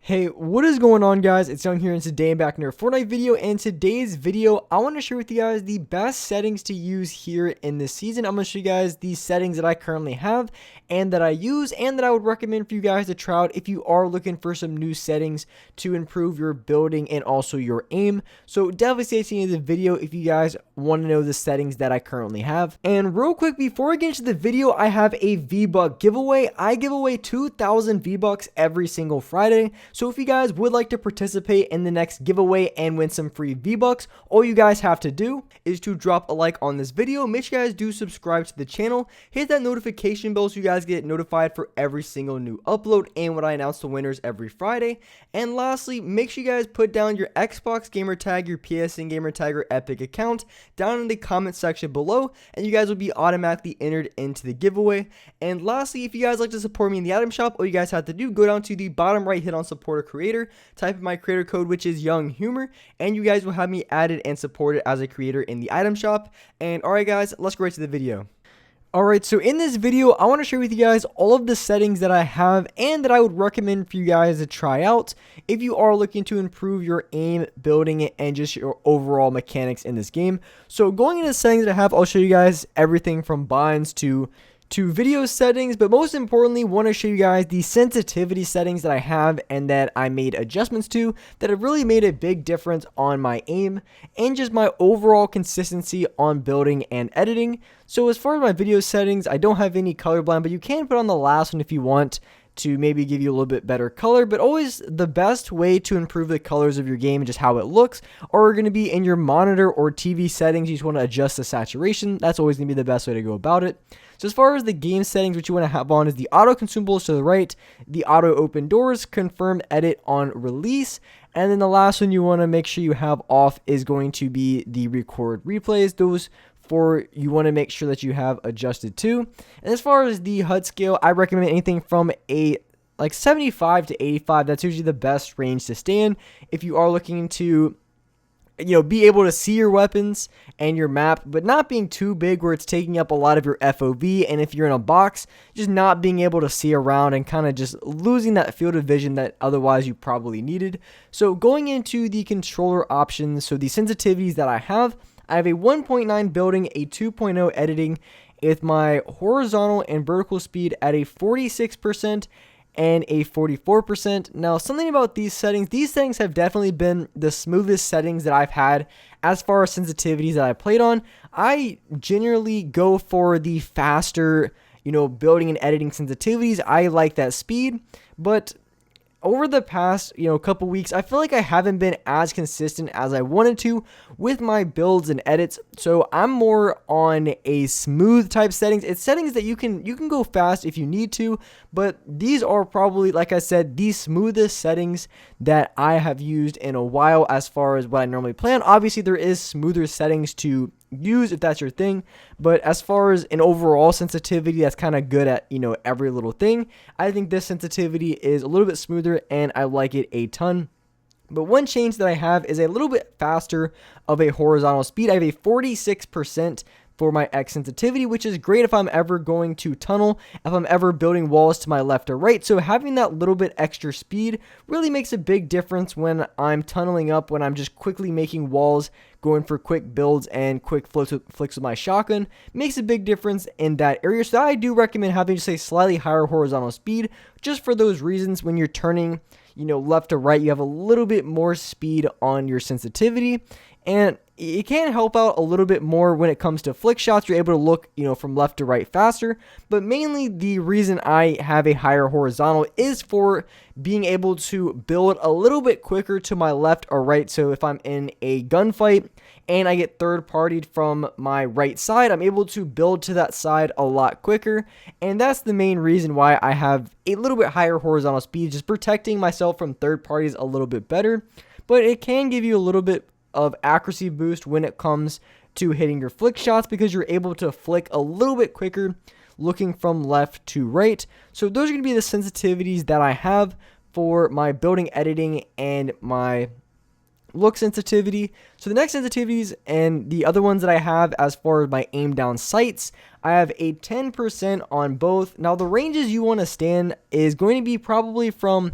Hey, what is going on, guys? It's Young here, and today I'm back in our Fortnite video. And today's video, I want to share with you guys the best settings to use here in this season. I'm going to show you guys the settings that I currently have and that I use and that I would recommend for you guys to try out if you are looking for some new settings to improve your building and also your aim. So definitely stay tuned to the video if you guys want to know the settings that I currently have. And real quick, before I get into the video, I have a V-Buck giveaway. I give away 2,000 V-Bucks every single Friday. So if you guys would like to participate in the next giveaway and win some free V-Bucks, all you guys have to do is to drop a like on this video. Make sure you guys do subscribe to the channel. Hit that notification bell so you guys get notified for every single new upload and when I announce the winners every Friday. And lastly, make sure you guys put down your Xbox gamer tag, your PSN gamer tag, or Epic account down in the comment section below, and you guys will be automatically entered into the giveaway. And lastly, if you guys like to support me in the item shop, all you guys have to do, go down to the bottom right, hit on support a creator, type in my creator code, which is Young Humor, and you guys will have me added and supported as a creator in the item shop. And alright guys, let's go right to the video. Alright, so in this video, I want to share with you guys all of the settings that I have and that I would recommend for you guys to try out if you are looking to improve your aim, building, and just your overall mechanics in this game. So going into the settings that I have, I'll show you guys everything from binds to video settings, but most importantly, want to show you guys the sensitivity settings that I have and that I made adjustments to that have really made a big difference on my aim and just my overall consistency on building and editing. So as far as my video settings, I don't have any colorblind, but you can put on the last one if you want to maybe give you a little bit better color. But always the best way to improve the colors of your game and just how it looks are going to be in your monitor or TV settings. You just want to adjust the saturation. That's always going to be the best way to go about it. So as far as the game settings, what you want to have on is the auto consumables to the right, the auto open doors, confirm edit on release, and then the last one you want to make sure you have off is going to be the record replays. Those four you want to make sure that you have adjusted to. And as far as the HUD scale, I recommend anything from a 75 to 85. That's usually the best range to stay in if you are looking to be able to see your weapons and your map, but not being too big where it's taking up a lot of your FOV. And if you're in a box, just not being able to see around and kind of just losing that field of vision that otherwise you probably needed. So going into the controller options, so the sensitivities that I have a 1.9 building, a 2.0 editing with my horizontal and vertical speed at a 46% and a 44%. Now, something about these settings have definitely been the smoothest settings that I've had as far as sensitivities that I played on. I generally go for the faster, building and editing sensitivities. I like that speed, but over the past, couple weeks, I feel like I haven't been as consistent as I wanted to with my builds and edits. So I'm more on a smooth type settings. It's settings that you can go fast if you need to, but these are probably, like I said, the smoothest settings that I have used in a while as far as what I normally plan. Obviously, there is smoother settings to use if that's your thing, but as far as an overall sensitivity that's kind of good at every little thing, I think this sensitivity is a little bit smoother and I like it a ton. But one change that I have is a little bit faster of a horizontal speed. I have a 46% for my X sensitivity, which is great if I'm ever going to tunnel, if I'm ever building walls to my left or right. So having that little bit extra speed really makes a big difference when I'm tunneling up, when I'm just quickly making walls, going for quick builds and quick flicks with my shotgun. Makes a big difference in that area. So I do recommend having just a slightly higher horizontal speed just for those reasons. When you're turning left to right, you have a little bit more speed on your sensitivity, and it can help out a little bit more when it comes to flick shots. You're able to look, from left to right faster, but mainly the reason I have a higher horizontal is for being able to build a little bit quicker to my left or right. So if I'm in a gunfight and I get third partied from my right side, I'm able to build to that side a lot quicker. And that's the main reason why I have a little bit higher horizontal speed, just protecting myself from third parties a little bit better. But it can give you a little bit of accuracy boost when it comes to hitting your flick shots because you're able to flick a little bit quicker looking from left to right. So those are going to be the sensitivities that I have for my building, editing, and my look sensitivity. So the next sensitivities and the other ones that I have as far as my aim down sights, I have a 10% on both. Now the ranges you want to stand is going to be probably from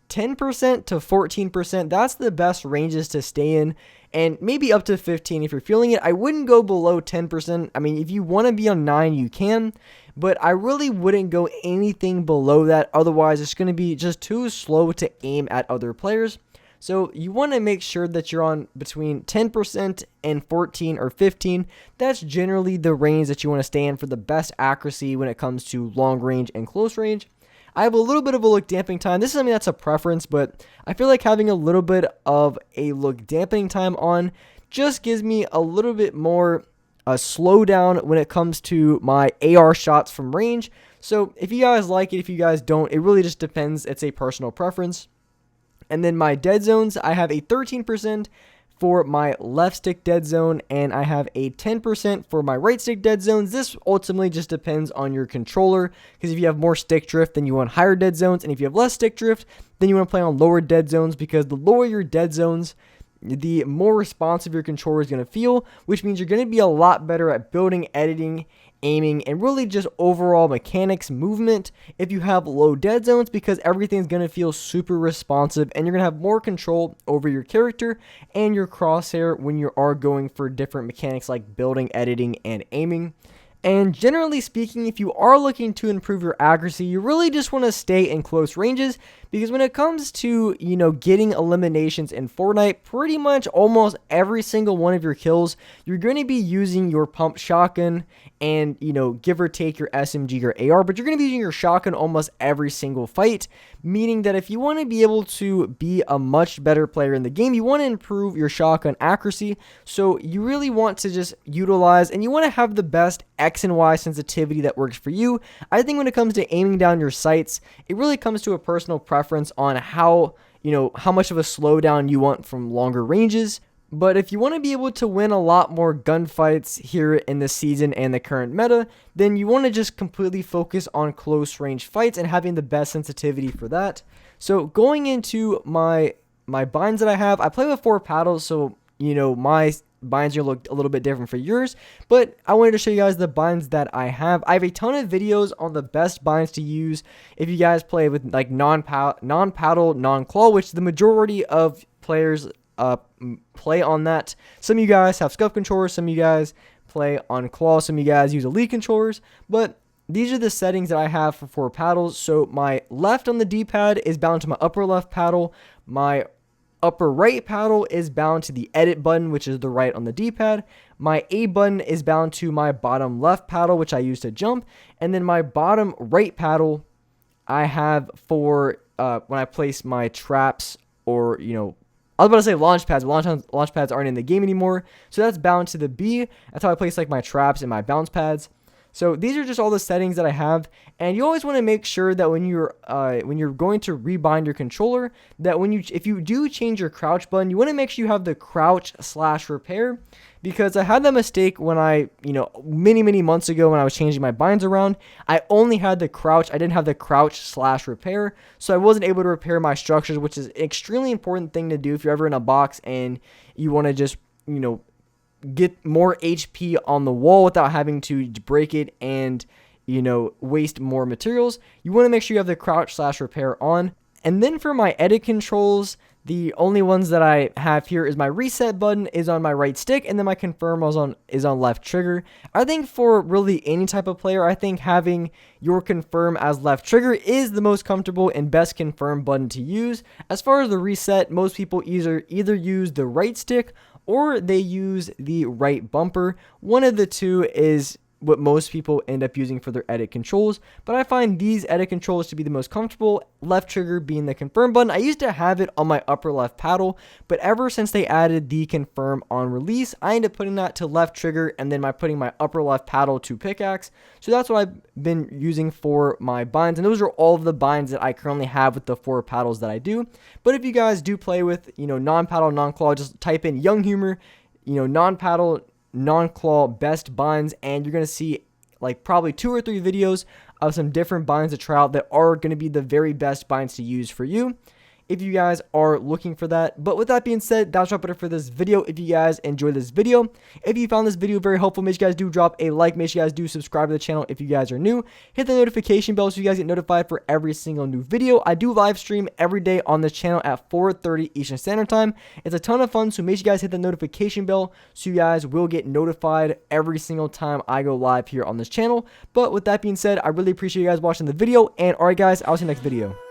10% to 14%, that's the best ranges to stay in, and maybe up to 15 if you're feeling it. I wouldn't go below 10%. I mean, if you want to be on 9, you can, but I really wouldn't go anything below that. Otherwise, it's going to be just too slow to aim at other players. So you want to make sure that you're on between 10% and 14 or 15. That's generally the range that you want to stay in for the best accuracy when it comes to long range and close range. I have a little bit of a look dampening time. This is something that's a preference, but I feel like having a little bit of a look dampening time on just gives me a little bit more a slowdown when it comes to my AR shots from range. So if you guys like it, if you guys don't, it really just depends. It's a personal preference. And then my dead zones, I have a 13% for my left stick dead zone, and I have a 10% for my right stick dead zones. This ultimately just depends on your controller, because if you have more stick drift, then you want higher dead zones, and if you have less stick drift, then you want to play on lower dead zones, because the lower your dead zones, the more responsive your controller is going to feel, which means you're going to be a lot better at building, editing, aiming, and really just overall mechanics, movement if you have low dead zones, because everything's going to feel super responsive and you're going to have more control over your character and your crosshair when you are going for different mechanics like building, editing, and aiming. And generally speaking, if you are looking to improve your accuracy, you really just want to stay in close ranges, because when it comes to, getting eliminations in Fortnite, pretty much almost every single one of your kills, you're going to be using your pump shotgun and, give or take your SMG or AR, but you're going to be using your shotgun almost every single fight, meaning that if you want to be able to be a much better player in the game, you want to improve your shotgun accuracy. So you really want to just utilize, and you want to have the best X and Y sensitivity that works for you. I think when it comes to aiming down your sights, it really comes to a personal preference on how much of a slowdown you want from longer ranges. But if you want to be able to win a lot more gunfights here in this season and the current meta, then you want to just completely focus on close range fights and having the best sensitivity for that. So going into my binds that I have, I play with 4 paddles, so my binds are look a little bit different for yours, but I wanted to show you guys the binds that I have. I have a ton of videos on the best binds to use if you guys play with like non-paddle, non-claw, which the majority of players play on that. Some of you guys have scuff controllers, some of you guys play on claw, some of you guys use elite controllers, but these are the settings that I have for 4 paddles. So my left on the D-pad is bound to my upper left paddle. My upper right paddle is bound to the edit button, which is the right on the D-pad. My A button is bound to my bottom left paddle, which I use to jump. And then my bottom right paddle I have for when I place my traps, or, I was about to say launch pads, but launch pads aren't in the game anymore. So that's bound to the B. That's how I place like my traps and my bounce pads. So these are just all the settings that I have, and you always want to make sure that when you're going to rebind your controller, that if you do change your crouch button, you want to make sure you have the crouch/repair, because I had that mistake when many months ago when I was changing my binds around. I only had the crouch, I didn't have the crouch/repair, so I wasn't able to repair my structures, which is an extremely important thing to do if you're ever in a box and you want to just get more HP on the wall without having to break it and waste more materials. You want to make sure you have the crouch/repair on. And then for my edit controls, the only ones that I have here is my reset button is on my right stick, and then my confirm is on left trigger. I think for really any type of player, I think having your confirm as left trigger is the most comfortable and best confirm button to use. As far as the reset, most people either use the right stick or they use the right bumper. One of the two is what most people end up using for their edit controls, but I find these edit controls to be the most comfortable, left trigger being the confirm button. I used to have it on my upper left paddle, but ever since they added the confirm on release, I ended up putting that to left trigger and then putting my upper left paddle to pickaxe. So that's what I've been using for my binds, and those are all of the binds that I currently have with the 4 paddles that I do. But if you guys do play with non-paddle, non-claw, just type in Young Humor, non-paddle, non-claw best binds, and you're going to see like probably 2 or 3 videos of some different binds to try out that are going to be the very best binds to use for you. if you guys are looking for that. But with that being said, that's wrap it up for this video. If you guys enjoyed this video, if you found this video very helpful, make sure you guys do drop a like. Make sure you guys do subscribe to the channel if you guys are new. Hit the notification bell so you guys get notified for every single new video. I do live stream every day on this channel at 4:30 Eastern Standard Time. It's a ton of fun, so make sure you guys hit the notification bell so you guys will get notified every single time I go live here on this channel. But with that being said, I really appreciate you guys watching the video, and alright guys, I'll see you next video.